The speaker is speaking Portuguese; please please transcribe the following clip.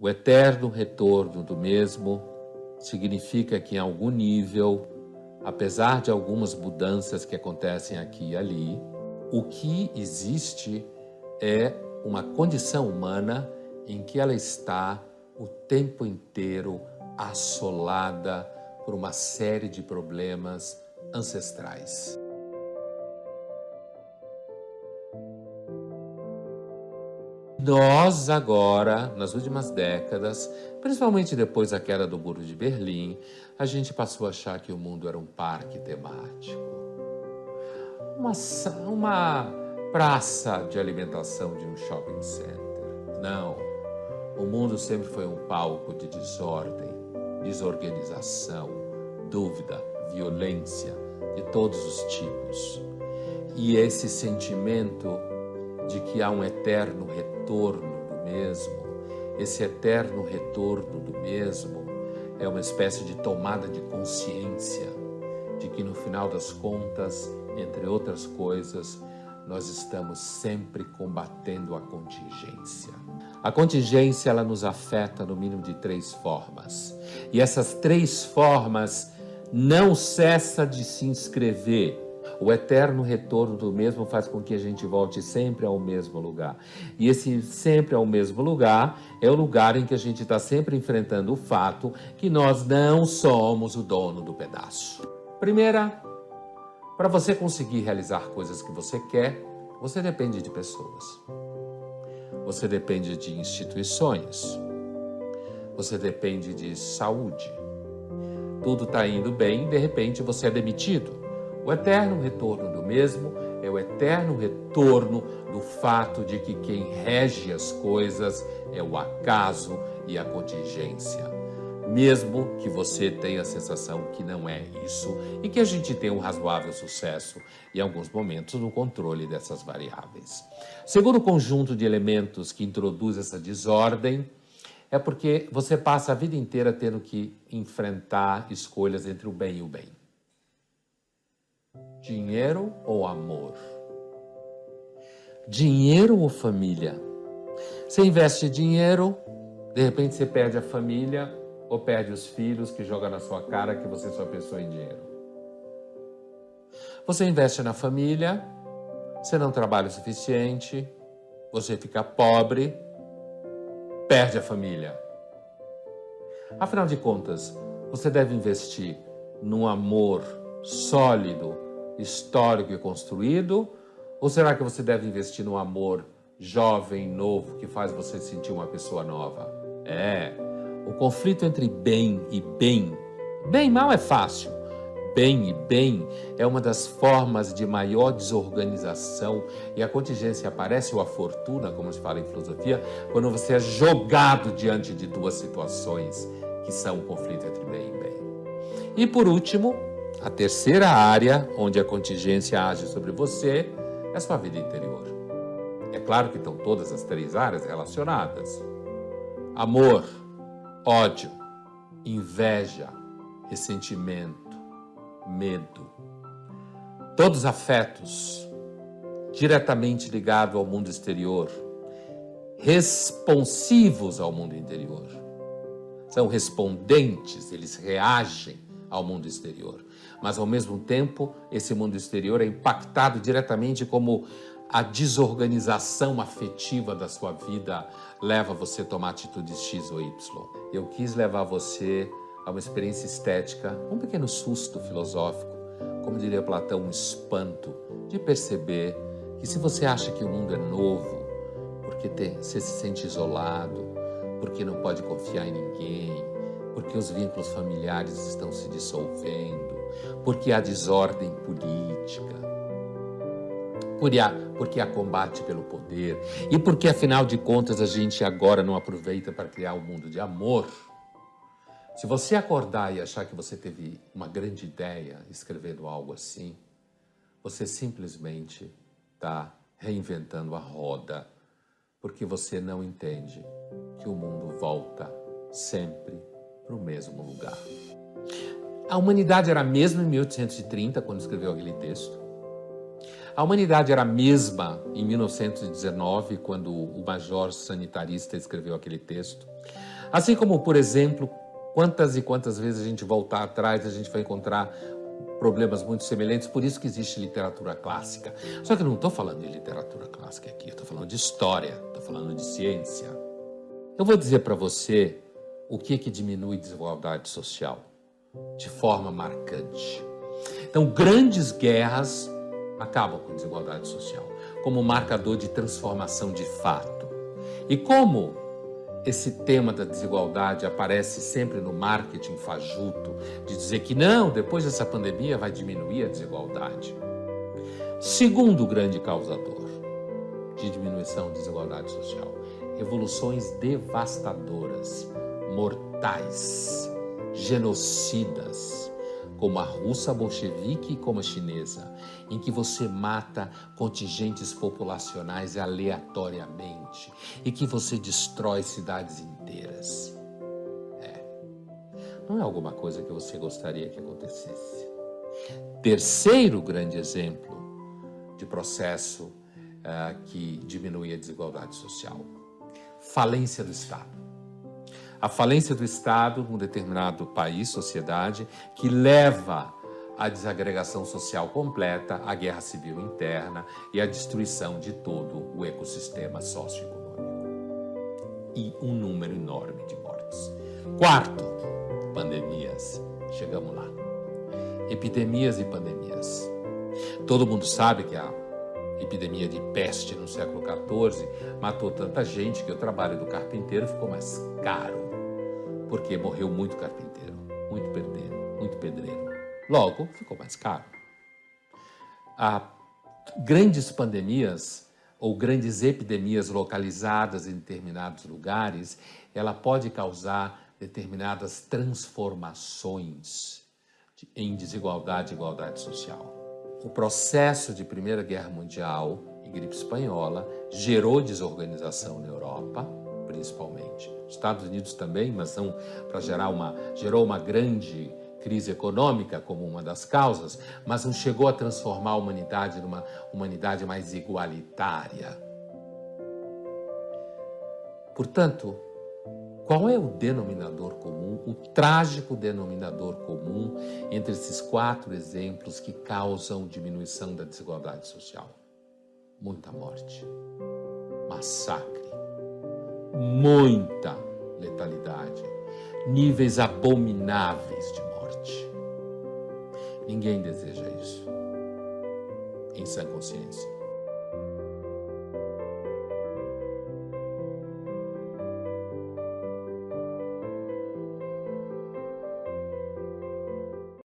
O eterno retorno do mesmo significa que em algum nível, apesar de algumas mudanças que acontecem aqui e ali, o que existe é uma condição humana em que ela está o tempo inteiro assolada por uma série de problemas ancestrais. Nós agora, nas últimas décadas, principalmente depois da queda do Muro de Berlim, a gente passou a achar que o mundo era um parque temático. Uma praça de alimentação de um shopping center. Não, o mundo sempre foi um palco de desordem, desorganização, dúvida, violência de todos os tipos. E esse sentimento de que há um eterno retorno do mesmo, esse eterno retorno do mesmo é uma espécie de tomada de consciência de que no final das contas, entre outras coisas, nós estamos sempre combatendo a contingência. A contingência, ela nos afeta no mínimo de 3 formas. E essas 3 formas não cessam de se inscrever. O eterno retorno do mesmo faz com que a gente volte sempre ao mesmo lugar. E esse sempre ao mesmo lugar é o lugar em que a gente está sempre enfrentando o fato que nós não somos o dono do pedaço. Primeira, para você conseguir realizar coisas que você quer, você depende de pessoas. Você depende de instituições. Você depende de saúde. Tudo está indo bem, de repente você é demitido. O eterno retorno do mesmo é o eterno retorno do fato de que quem rege as coisas é o acaso e a contingência. Mesmo que você tenha a sensação que não é isso e que a gente tenha um razoável sucesso em alguns momentos no controle dessas variáveis. Segundo conjunto de elementos que introduz essa desordem, é porque você passa a vida inteira tendo que enfrentar escolhas entre o bem e o bem. Dinheiro ou amor? Dinheiro ou família? Você investe dinheiro, de repente você perde a família ou perde os filhos que jogam na sua cara que você só pensou em dinheiro. Você investe na família, você não trabalha o suficiente, você fica pobre, perde a família. Afinal de contas, você deve investir num amor sólido, histórico e construído? Ou será que você deve investir num amor jovem, novo, que faz você sentir uma pessoa nova? O conflito entre bem e bem. Bem e mal é fácil. Bem e bem é uma das formas de maior desorganização e a contingência aparece, ou a fortuna, como se fala em filosofia, quando você é jogado diante de 2 situações que são o conflito entre bem e bem. E por último, a terceira área onde a contingência age sobre você é a sua vida interior. É claro que estão todas as 3 áreas relacionadas. Amor, ódio, inveja, ressentimento, medo. Todos afetos diretamente ligados ao mundo exterior, responsivos ao mundo interior. São respondentes, eles reagem ao mundo exterior. Mas, ao mesmo tempo, esse mundo exterior é impactado diretamente como a desorganização afetiva da sua vida leva você a tomar atitudes X ou Y. Eu quis levar você a uma experiência estética, um pequeno susto filosófico, como diria Platão, um espanto, de perceber que se você acha que o mundo é novo, porque você se sente isolado, porque não pode confiar em ninguém, porque os vínculos familiares estão se dissolvendo, porque há desordem política, porque há combate pelo poder e porque, afinal de contas, a gente agora não aproveita para criar um mundo de amor. Se você acordar e achar que você teve uma grande ideia escrevendo algo assim, você simplesmente está reinventando a roda, porque você não entende que o mundo volta sempre para o mesmo lugar. A humanidade era a mesma em 1830, quando escreveu aquele texto. A humanidade era a mesma em 1919, quando o major sanitarista escreveu aquele texto. Assim como, por exemplo, quantas e quantas vezes a gente voltar atrás, a gente vai encontrar problemas muito semelhantes, por isso que existe literatura clássica. Só que eu não estou falando de literatura clássica aqui, eu estou falando de história, estou falando de ciência. Eu vou dizer para você o que diminui desigualdade social de forma marcante. Então, grandes guerras acabam com desigualdade social, como marcador de transformação de fato. E como esse tema da desigualdade aparece sempre no marketing fajuto, de dizer que não, depois dessa pandemia vai diminuir a desigualdade. Segundo grande causador de diminuição da desigualdade social, revoluções devastadoras, mortais, genocidas, como a russa bolchevique e como a chinesa, em que você mata contingentes populacionais aleatoriamente e que você destrói cidades inteiras. Não é alguma coisa que você gostaria que acontecesse. Terceiro grande exemplo de processo que diminui a desigualdade social: falência do Estado. A falência do Estado num determinado país, sociedade, que leva à desagregação social completa, à guerra civil interna e à destruição de todo o ecossistema socioeconômico. E um número enorme de mortes. Quarto, pandemias. Chegamos lá. Epidemias e pandemias. Todo mundo sabe que a epidemia de peste no século XIV matou tanta gente que o trabalho do carpinteiro ficou mais caro, porque morreu muito carpinteiro, muito pedreiro. Logo, ficou mais caro. Grandes pandemias ou grandes epidemias localizadas em determinados lugares, ela pode causar determinadas transformações em desigualdade e igualdade social. O processo de Primeira Guerra Mundial e gripe espanhola gerou desorganização na Europa, principalmente. Os Estados Unidos também, mas não para gerou uma grande crise econômica como uma das causas, mas não chegou a transformar a humanidade numa humanidade mais igualitária. Portanto, qual é o denominador comum, o trágico denominador comum entre esses 4 exemplos que causam diminuição da desigualdade social? Muita morte, massacre, muita letalidade, níveis abomináveis de morte. Ninguém deseja isso, em sã consciência.